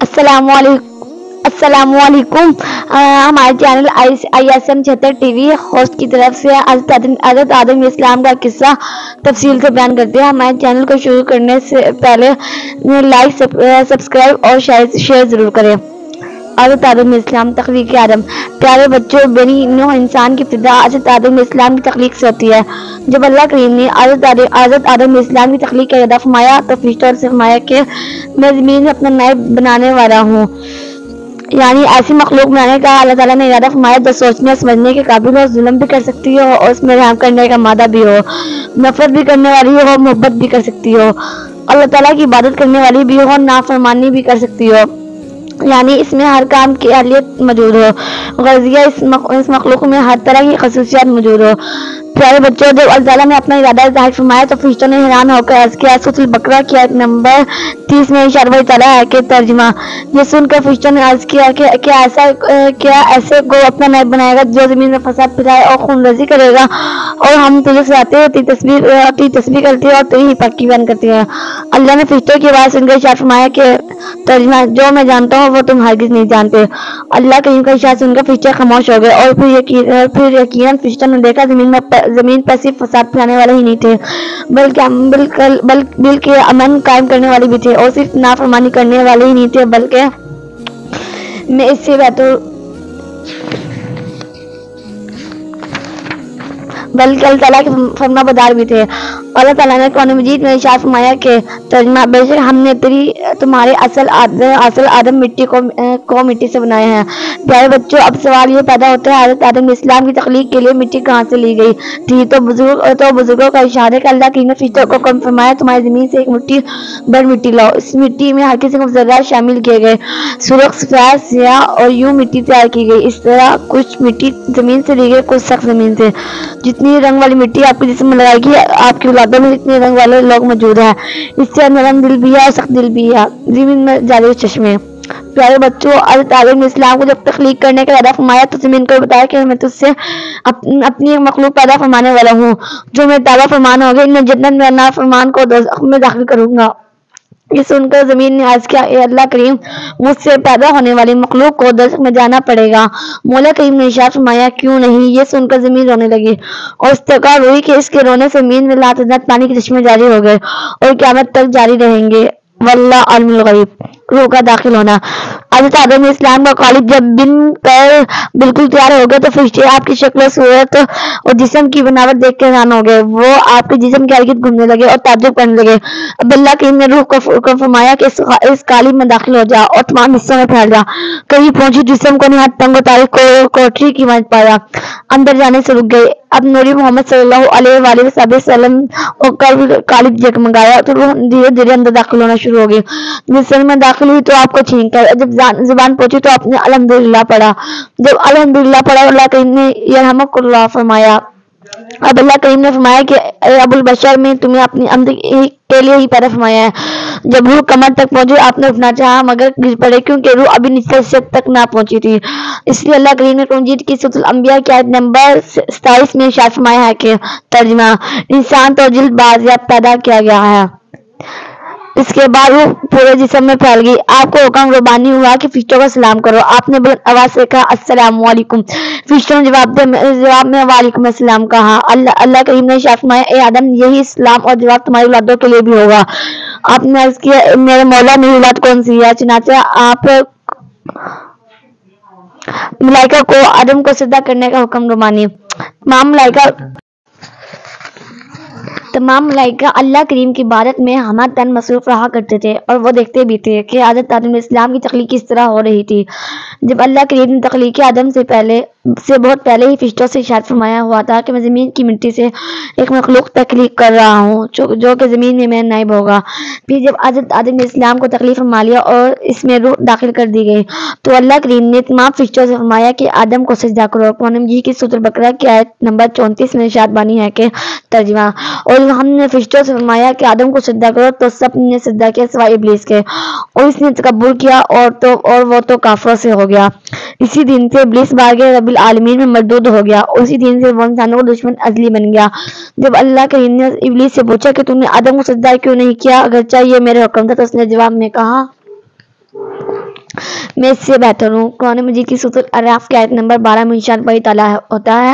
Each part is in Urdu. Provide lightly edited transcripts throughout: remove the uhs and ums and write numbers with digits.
السلام علیکم ہمارے چینل ISM 76 TV ہوسٹ کی طرف سے حضرت آدم علیہ السلام کا قصہ تفصیل سے بیان کرتے ہیں۔ ہمارے چینل کو شروع کرنے سے پہلے لائک سبسکرائب اور شیئر ضرور کریں۔ حضرت آدم علیہ السلام تخلیق آدم۔ پیارے بچوں، بنی نوح انسان کی ابتدا حضرت آدم علیہ السلام کی تخلیق سے ہوتی ہے۔ جب اللہ کریم نے حضرت آدم علیہ السلام کی تخلیق کا ارادہ فرمایا تو فرشتوں سے فرمایا کہ میں زمین میں اپنا نائب بنانے والا ہوں، یعنی ایسی مخلوق بنانے کا اللہ تعالیٰ نے ارادہ فرمایا جو سوچنے سمجھنے کے قابل ہو، ظلم بھی کر سکتی ہو اور اس میں رحم کرنے کا مادہ بھی ہو، نفرت بھی کرنے والی ہو، محبت بھی کر سکتی ہو، اللہ تعالیٰ کی عبادت کرنے والی بھی ہو، نافرمانی بھی کر سکتی ہو، یعنی اس میں ہر کام کی اہلیت موجود ہو، غرضیہ اس مخلوق میں ہر طرح کی خصوصیات موجود ہو۔ پیارے بچوں، جب اللہ تعالیٰ نے اپنا ارادہ ظاہر فرمایا تو فرشتوں نے حیران ہو کر عرض کیا۔ سورۃ البقرہ کی آیت نمبر 30 میں ارشاد تعالیٰ ہے کہ ترجمہ، یہ سن کر فرشتوں نے عرض کیا کہ کیا ایسے کو اپنا نائب بنائے گا جو زمین میں فساد پھیلائے اور خون ریزی کرے گا، اور ہم تجھے سکھاتے ہیں، تیری تسبیح کرتی ہے اور تیری پاکی بیان کرتی ہے۔ اللہ نے فرشتوں کی آواز سن کر ارشاد فرمایا کہ ترجمہ، جو میں جانتا ہوں وہ تم ہرگز نہیں جانتے۔ اللہ کریم کا ارشاد سن کر فرشتے خاموش ہو گئے، اور پھر یقیناً فرشتوں نے دیکھا زمین پر صرف فساد پھیلانے والے ہی نہیں تھے بلکہ امن قائم کرنے والے بھی تھے، اور صرف نافرمانی کرنے والے ہی نہیں تھے بلکہ میں اس سے بلکہ اللہ تعالیٰ کے فرما بردار بھی تھے۔ اللہ تعالیٰ نے قرآن مجید میں ارشاد فرمایا کہ ترجمہ، بے شک ہم نے تمہارے اصل آدم کو مٹی سے بنایا ہے۔ پیارے بچوں، اب سوال یہ پیدا ہوتا ہے حضرت آدم علیہ السلام کی تخلیق کے لیے مٹی کہاں سے لی گئی تھی؟ تو بزرگوں کا ارشاد ہے کہ اللہ کی نے فرشتوں کو حکم فرمایا تمہاری زمین سے ایک مٹھی بھر مٹی لاؤ۔ اس مٹی میں ہر قسم کے ذرات شامل کیے گئے، سرخ، سفید، سیاہ، اور یوں مٹی تیار کی گئی۔ اس طرح کچھ مٹی زمین سے لی گئی، کچھ سخت زمین سے۔ جتنی رنگ والی مٹی آپ کے جسم میں لگائے گی، آپ کی اولادوں میں جتنے رنگ والے لوگ موجود ہیں، اس سے نرم دل بھی ہے اور سخت دل بھی ہے۔ زمین میں جاری چشمے۔ پیارے بچوں، حضرت آدم علیہ السلام کو جب تخلیق کرنے کا ارادہ فرمایا تو زمین کو بتایا کہ میں تجھ سے اپنی ایک مخلوق پیدا فرمانے والا ہوں جو میرے تابع فرمان ہوگی، میں جنت میں نافرمان کو دوزخ میں داخل کروں گا۔ یہ سن کر زمین نے عرض کیا، اے اللہ کریم، مجھ سے پیدا ہونے والی مخلوق کو دوزخ میں جانا پڑے گا۔ مولا کریم نے ارشاد فرمایا، کیوں نہیں؟ یہ سن کر زمین رونے لگی، اور استقرار ہوئی کہ اس کے رونے سے زمین میں لاتعداد پانی کے چشمے جاری ہو گئے اور قیامت تک جاری رہیں گے۔ واللہ عالم الغیب۔ روح کا داخل ہونا۔ حضرت آدم علیہ السلام کا قالب جب بن کر بالکل تیار ہو گئے تو فرشتے آپ کی شکل و صورت اور جسم کی بناوٹ دیکھ کے حیران ہو گئے۔ وہ آپ کے جسم کے ارد گرد گھومنے لگے اور تعجب کرنے لگے۔ اب اللہ کریم نے روح کو حکم فرمایا کہ اس قالب میں داخل ہو جا اور تمام حصوں میں پھیل جا۔ کہیں پہنچی جسم کو نہایت تنگ و تاریک کوٹری کی مانند پایا، اندر جانے سے رک گئی۔ اب نوری محمد صلی اللہ علیہ وآلہ وسلم اور قالب جگمگایا تو روح دھیرے دھیرے اندر داخل ہونا شروع ہو گئی۔ جسم میں داخل ہوئی تو آپ کو چھین کر جب زبان پہنچی تو آپ نے الحمدللہ پڑھا۔ جب الحمدللہ پڑھا، اللہ کریم نے یرحمک اللہ فرمایا۔ اب اللہ کریم نے فرمایا کہ اے ابو البشر، میں تمہیں اپنی عمد کے لیے ہی پیدا فرمایا ہے۔ جب روح کمر تک پہنچی آپ نے اٹھنا چاہا مگر گر پڑے کیونکہ روح ابھی نچلے حصے تک نہ پہنچی تھی۔ اس لیے اللہ کریم نے قرآن مجید کی سورۃ الانبیاء کی آیت نمبر 27 میں ارشاد فرمایا ہے کہ ترجمہ، انسان تو جلد بازیاب پیدا کیا گیا ہے۔ اس کے بعد روح پورے جسم میں پھیل گئی۔ آپ کو حکم ربانی ہوا کہ فرشتوں کو سلام کرو۔ آپ نے بلند آواز سے کہا، السلام علیکم۔ فرشتوں نے جواب میں وعلیکم السلام کہا۔ اللہ کریم نے ارشاد فرمایا، اے آدم، یہی سلام اور جواب تمہاری اولادوں کے لیے بھی ہوگا۔ آپ نے عرض کیا، میرے مولا، میری اولاد کون سی ہے؟ چنانچہ آپ ملائکہ کو آدم کو سجدہ کرنے کا حکم ربانی۔ تمام ملائکہ اللہ کریم کی عبادت میں ہمہ تن مصروف رہا کرتے تھے، اور وہ دیکھتے بھی تھے کہ حضرت آدم علیہ السلام کی تخلیق کس طرح ہو رہی تھی۔ جب اللہ کریم نے تخلیق آدم سے بہت پہلے ہی فرشتوں سے ارشاد فرمایا ہوا تھا کہ میں زمین کی مٹی سے ایک مخلوق تخلیق کر رہا ہوں جو کہ زمین میں میرا نائب ہوگا۔ پھر جب حضرت آدم علیہ السلام کو تخلیق فرما لیا اور اس میں روح داخل کر دی گئی تو اللہ کریم نے تمام فرشتوں سے فرمایا کہ آدم کو سجدہ کرو۔ قرآن مجید کی سورۃ البقرہ کی آیت نمبر 34 میں ارشاد بانی ہے کہ ترجمہ، اور ہم نے فرشتوں سے فرمایا کہ آدم کو سجدہ کرو تو سب نے سجدہ کیا سوائے ابلیس کے، اور اس نے تکبر کیا اور وہ تو کافروں سے ہو گیا۔ اسی دن سے ابلیس بارگاہ رب العالمین میں مردود ہو گیا، اور اسی دن سے وہ انسانوں کا دشمن ازلی بن گیا۔ جب اللہ کریم نے ابلیس سے پوچھا کہ تم نے آدم کو سجدہ کیوں نہیں کیا اگرچہ یہ میرے حکم تھا، تو اس نے جواب میں کہا، میں اس سے بہتر ہوں۔ قرآن مجید کی سورۃ الاعراف کی آیت نمبر 12 میں ارشاد باری تعالیٰ ہوتا ہے،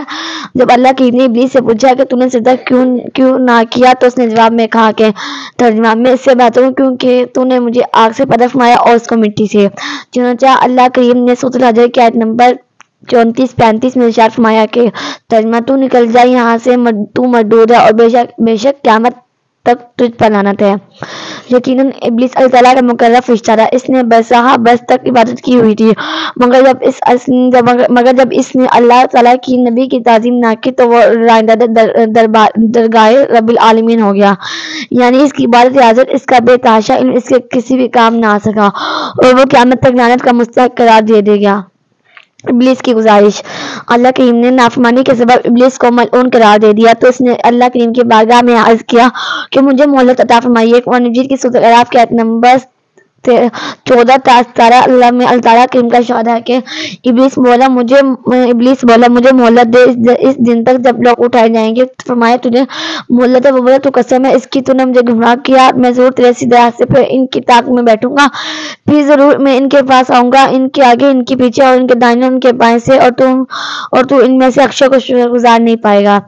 جب اللہ کریم نے ابلیس سے پوچھا کہ تو نے سجدہ کیوں نہ کیا تو اس نے جواب میں کہا کہ ترجمہ میں اس سے بہتر ہوں کیونکہ تو نے مجھے آگ سے پیدا فرمایا اور اس کو مٹی سے۔ چنانچہ اللہ کریم نے سورۃ الحجر کی آیت نمبر 34-35 میں ارشاد فرمایا کہ ترجمہ تو نکل جائے یہاں سے، تو مردود ہے اور بے شک قیامت تک تجھ پر لعنت ہے۔ یقیناً ابلیس اللہ تعالیٰ کا مقرب فرشتہ تھا، اس نے برسہ برس تک عبادت کی ہوئی تھی، مگر جب اس نے اللہ تعالیٰ کی نبی کی تعظیم نہ کی تو وہ رائندہ درگاہ رب العالمین ہو گیا، یعنی اس کی عبادت حاضر، اس کا بے تحاشا علم اس کے کسی بھی کام نہ آ سکا اور وہ قیامت تک لعنت کا مستحق قرار دے گیا۔ ابلیس کی گزارش۔ اللہ کریم نے نافرمانی کے سبب ابلیس کو ملعون قرار دے دیا تو اس نے اللہ کریم کی بارگاہ میں عرض کیا کہ مجھے مہلت عطا فرمائیے۔ قرآن مجید کی سورۃ الاعراف کی آیت نمبر 14-17 اللہ میں اللہ تعالیٰ کریم کا ارشاد ہے کہ ابلیس بولا مجھے مہلت دے اس دن تک جب لوگ اٹھائے جائیں گے۔ فرمایا تجھے مہلت ہے؟ وہ بولا تو قسم ہے اس کی تو نے مجھے گمراہ کیا، میں ضرور تیرے سیدھے راستے پہ ان کی طاق میں بیٹھوں گا، پھر ضرور میں ان کے پاس آؤں گا، ان کے آگے، ان کے پیچھے اور ان کے دائیں ان کے بائیں سے، اور تو ان میں سے اکثر کو شکر گزار نہیں پائے گا۔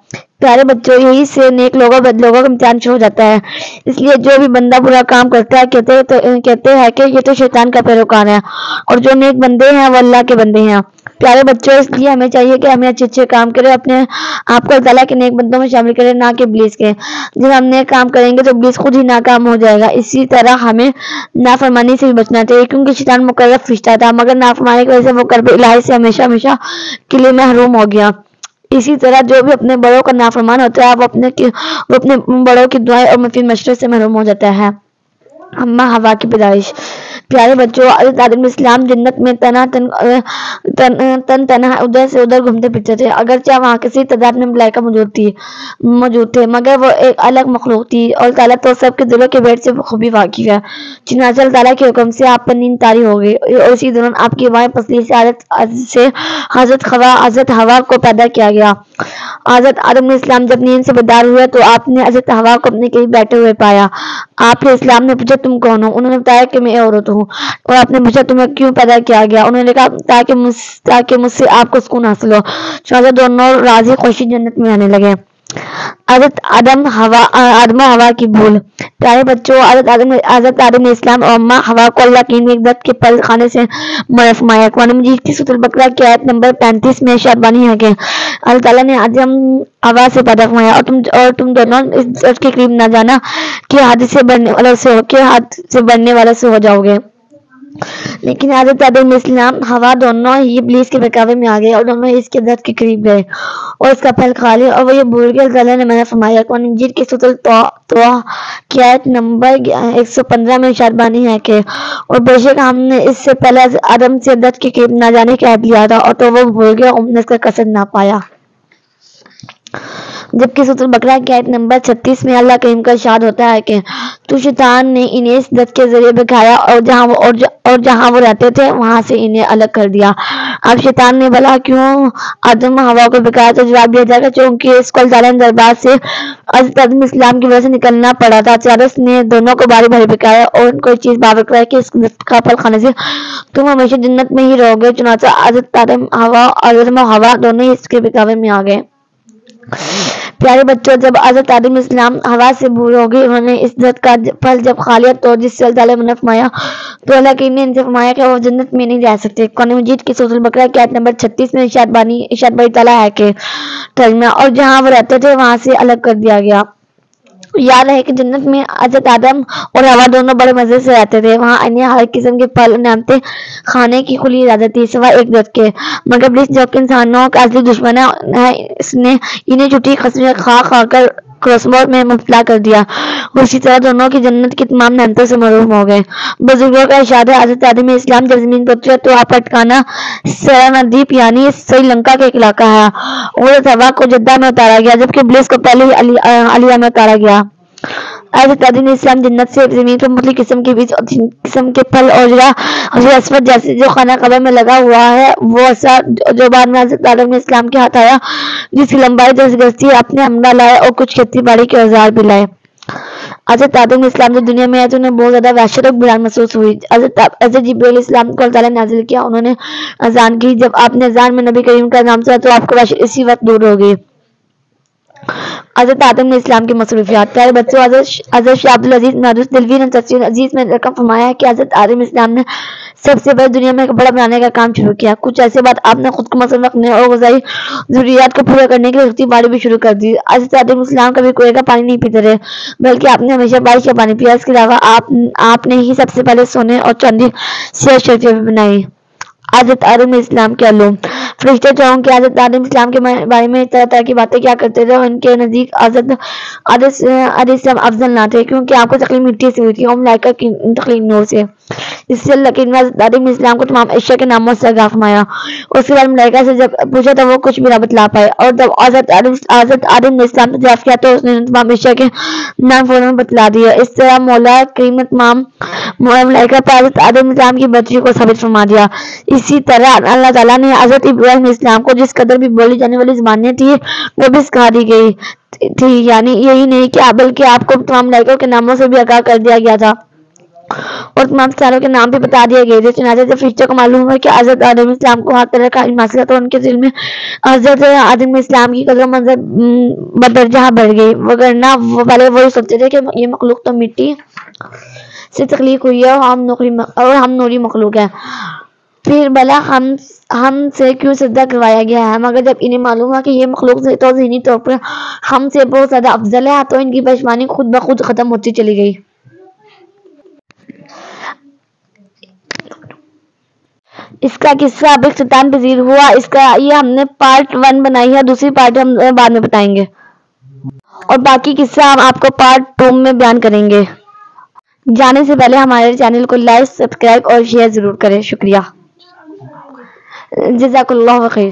پیارے بچوں، یہی سے نیک لوگوں بد لوگوں کا امتحان شروع ہو جاتا ہے، اس لیے جو بھی بندہ برا کام کرتا ہے کہتے ہیں کہ یہ تو شیطان کا پیروکار ہے، اور جو نیک بندے ہیں وہ اللہ کے بندے ہیں۔ پیارے بچوں، اس لیے ہمیں چاہیے کہ ہمیں اچھے کام کریں، اپنے آپ کو اللہ تعالیٰ کے نیک بندوں میں شامل کریں، نہ کہ ابلیس کے۔ جب ہم نیک کام کریں گے تو ابلیس خود ہی ناکام ہو جائے گا۔ اسی طرح ہمیں نافرمانی سے بھی بچنا چاہیے، کیونکہ شیطان مقرب فرشتہ تھا، مگر نافرمانی کی وجہ سے وہ قرب الہی سے ہمیشہ کے لیے محروم ہو گیا۔ اسی طرح جو بھی اپنے بڑوں کا نافرمان ہوتا ہے وہ اپنے بڑوں کی دعائیں اور مفید مشورے سے محروم ہو جاتا ہے۔ اماں حوا کی پیدائش۔ پیارے بچوں، حضرت آدم علیہ السلام جنت میں تنہا ادھر سے ادھر گھومتے پھرتے تھے، اگرچہ وہاں کسی تعداد میں ملائکہ موجود تھے، مگر وہ ایک الگ مخلوق تھی، اور اللہ تعالیٰ تو سب کے دلوں کے بھید سے بخوبی واقف ہے۔ چنانچہ اللہ تعالیٰ کے حکم سے آپ پر نیند طاری ہو گئی، اور اسی دوران آپ کی مائیں پسلی سے حضرت حوا کو پیدا کیا گیا۔ حضرت آدم علیہ السلام جب نیند سے بیدار ہوئے تو آپ نے حضرت حوا کو اپنے قریب بیٹھے ہوئے پایا۔ آپ علیہ السلام نے پوچھا تم کون ہو؟ انہوں نے بتایا کہ میں عورت ہوں۔ اور آپ نے پوچھا تمہیں کیوں پیدا کیا گیا؟ انہوں نے کہا تاکہ مجھ سے آپ کو سکون حاصل ہو۔ چنانچہ دونوں راضی خوشی جنت میں رہنے لگے۔ حضرت آدم و حوا کی بھول۔ پیارے بچوں، حضرت آدم علیہ السلام اور اماں حوا کو اللہ کی ایک درخت کے پھل کھانے سے منع فرمایا۔ قرآن مجید کی سورۃ البقرہ کی آیت نمبر 35 میں ارشاد بانی ہے کہ اللہ تعالیٰ نے آدم حوا سے پیدا فرمایا اور تم دونوں اس درخت کے قریب نہ جانا کہ حد سے بڑھنے والے سے ہو جاؤ گے۔ لیکن حضرت آدم علیہ السلام حوا دونوں ہی ابلیس کے بہکاوے میں آ گئے اور دونوں اس کے درخت کے قریب گئے اور اس کا پھل کھا لیا، اور وہ یہ بھول گئے۔ اللہ تعالیٰ نے منع فرمایا۔ قرآن مجید کی سورۃ طٰہٰ کی آیت نمبر 115 میں ارشاد بانی ہے کہ اور بے شک ہم نے اس سے پہلے آدم سے درخت کے قریب نہ جانے کا عہد لیا تھا، اور تو وہ بھول گیا اور نے اس کا قصد نہ پایا۔ جبکہ سورۃ البقرہ کی آیت نمبر 36 میں اللہ کریم کا ارشاد ہوتا ہے کہ تو شیطان نے انہیں اس درخت کے ذریعے بہکایا اور جہاں وہ رہتے تھے وہاں سے انہیں الگ کر دیا۔ اب شیطان نے بھلا کیوں آدم حوا کو بہکایا؟ تو جواب دیا جائے گا چونکہ اس کو اللہ تعالیٰ نے دربار سے حضرت آدم علیہ السلام کی وجہ سے نکلنا پڑا تھا، چاروں اس نے دونوں کو باری باری بہکایا اور ان کو ایک چیز بابر کرایا کہ اس درخت کا پھل کھانے سے تم ہمیشہ جنت میں ہی رہو گے۔ چنانچہ حضرت آدم و حوا دونوں ہی اس کے بہکاوے میں آ گئے۔ پیارے بچوں، جب حضرت آدم علیہ السلام حوا سے بھول ہو گئی، انہوں نے اس درخت کا پھل جب کھا لیا تو جس سے اللہ تعالیٰ نے منع فرمایا، تو اللہ کریم نے ان سے فرمایا کہ وہ جنت میں نہیں رہ سکتے۔ قرآن مجید کی سورۃ البقرہ کی آیت نمبر 36 میں ارشاد باری تعالیٰ ہے کہ ترجمہ اور جہاں وہ رہتے تھے وہاں سے الگ کر دیا گیا۔ یاد ہے کہ جنت میں حضرت آدم اور حوا دونوں بڑے مزے سے رہتے تھے، وہاں انہیں ہر قسم کے پھل نعمتیں کھانے کی کھلی اجازت تھی سوائے ایک درخت کے، مگر ابلیس جو کہ انسانوں کا اصلی دشمن ہے، اس نے انہیں جھوٹی قسمیں کھا کر کرسمور میں مبتلا کر دیا، اور اسی طرح دونوں کی جنت کی تمام نعمتوں سے محروم ہو گئے۔ بزرگوں کا ارشاد ہے حضرت آدم علیہ السلام جب زمین پر اترے تو آپ کا ٹھکانہ سرانادیپ یعنی سری لنکا کا ایک علاقہ ہے، اور حضرت حوا کو جدہ میں اتارا گیا، جبکہ ابلیس کو پہلے ہی علیہ میں اتارا گیا۔ حضرت آدم علیہ السلام جنت سے زمین پر مختلف قسم کے بیج اور قسم کے پھل اور حجر اسود جیسے جو خانہ کعبہ میں لگا ہوا ہے وہ ایسا جو بعد میں حضرت آدم علیہ السلام کے ہاتھ آیا، جس کی لمبائی 10 گز تھی، اپنے عملہ لائے اور کچھ کھیتی باڑی کے اوزار بھی لائے۔ حضرت آدم علیہ السلام جب دنیا میں آئے تو انہیں بہت زیادہ وحشت اور بلال محسوس ہوئی. حضرت جبرائیل علیہ السلام کو اللہ تعالیٰ نے نازل کیا. انہوں نے اذان کی. جب آپ نے اذان میں نبی کریم کا نام سنا تو آپ کو وحشت اسی وقت دور ہو گئی. حضرت آدم علیہ السلام کی مصروفیات. پیارے بچوں، حضرت شاہ عبدالعزیز محدث دہلوی نے تفسیر عزیز میں رقم فرمایا ہے کہ حضرت آدم علیہ السلام نے سب سے پہلے دنیا میں کپڑا بنانے کا کام شروع کیا. کچھ عرصے بعد آپ نے خود کو مصروف رکھنے اور غذائی ضروریات کو پورا کرنے کے لیے کھیتی باڑی بھی شروع کر دی. حضرت آدم علیہ السلام کبھی کنویں کا پانی نہیں پیتے رہے بلکہ آپ نے ہمیشہ بارش کا پانی پیا. اس کے علاوہ آپ نے ہی سب سے پہلے سونے اور چاندی سے اشرفیاں بھی بنائی. حضرت آدم علیہ السلام کے علوم. فرشتے چاہوں کہ حضرت آدم علیہ السلام کے بارے میں طرح طرح کی باتیں کیا کرتے تھے اور ان کے نزدیک حضرت آدم علیہ السلام افضل نہ تھے کیونکہ آپ کو تخلیق مٹی سے ہوئی تھی اور ملائکہ کی تخلیق نور سے. اس سے اللہ کے حضرت آدم علیہ السلام کو تمام اشیاء کے ناموں سے آگاہ فرمایا. اس کے بعد ملائکہ سے جب پوچھا تو وہ کچھ بھی نہ بتلا پائے اور جب حضرت آدم علیہ السلام نے دریافت کیا تو اس نے تمام اشیاء کے نام فوراً بتلا دیا. اس طرح مولا کریم نے تمام ملائکہ پر حضرت آدم علیہ السلام کی برتری کو ثابت فرما دیا. اسی طرح اللہ تعالیٰ نے حضرت ابراہیم علیہ السلام کو جس قدر بھی بولی جانے والی زبانیں تھی وہ بھی سکھا دی گئی تھی. یعنی یہی نہیں کہ بلکہ آپ کو تمام ملائکوں کے ناموں سے بھی آگاہ کر دیا گیا تھا اور تمام ستاروں کے نام بھی بتا دیے گئے تھے. چنانچہ جب فرشتوں کو معلوم ہوا کہ حضرت آدم علیہ السلام کو ہر طرح کا علم حاصل ہے تو ان کے دل میں حضرت آدم علیہ السلام کی قدر و منزل بدرجہ بڑھ گئی. وگرنہ وہ پہلے وہی سوچتے تھے کہ یہ مخلوق تو مٹی سے تخلیق ہوئی ہے اور ہم نوری مخلوق ہیں، پھر بھلا ہم سے کیوں سجدہ کروایا گیا ہے. مگر جب انہیں معلوم ہوا کہ یہ مخلوق سے تو ذہنی طور پر ہم سے بہت زیادہ افضل ہے تو ان کی پشیمانی خود بخود ختم ہوتی چلی گئی. اس کا قصہ اب اختتام پذیر ہوا. یہ ہم نے پارٹ 1 بنائی ہے، دوسری پارٹ ہم بعد میں بتائیں گے اور باقی قصہ ہم آپ کو پارٹ 2 میں بیان کریں گے. جانے سے پہلے ہمارے چینل کو لائک، سبسکرائب اور شیئر ضرور کریں. شکریہ. جزاک اللہ خیر.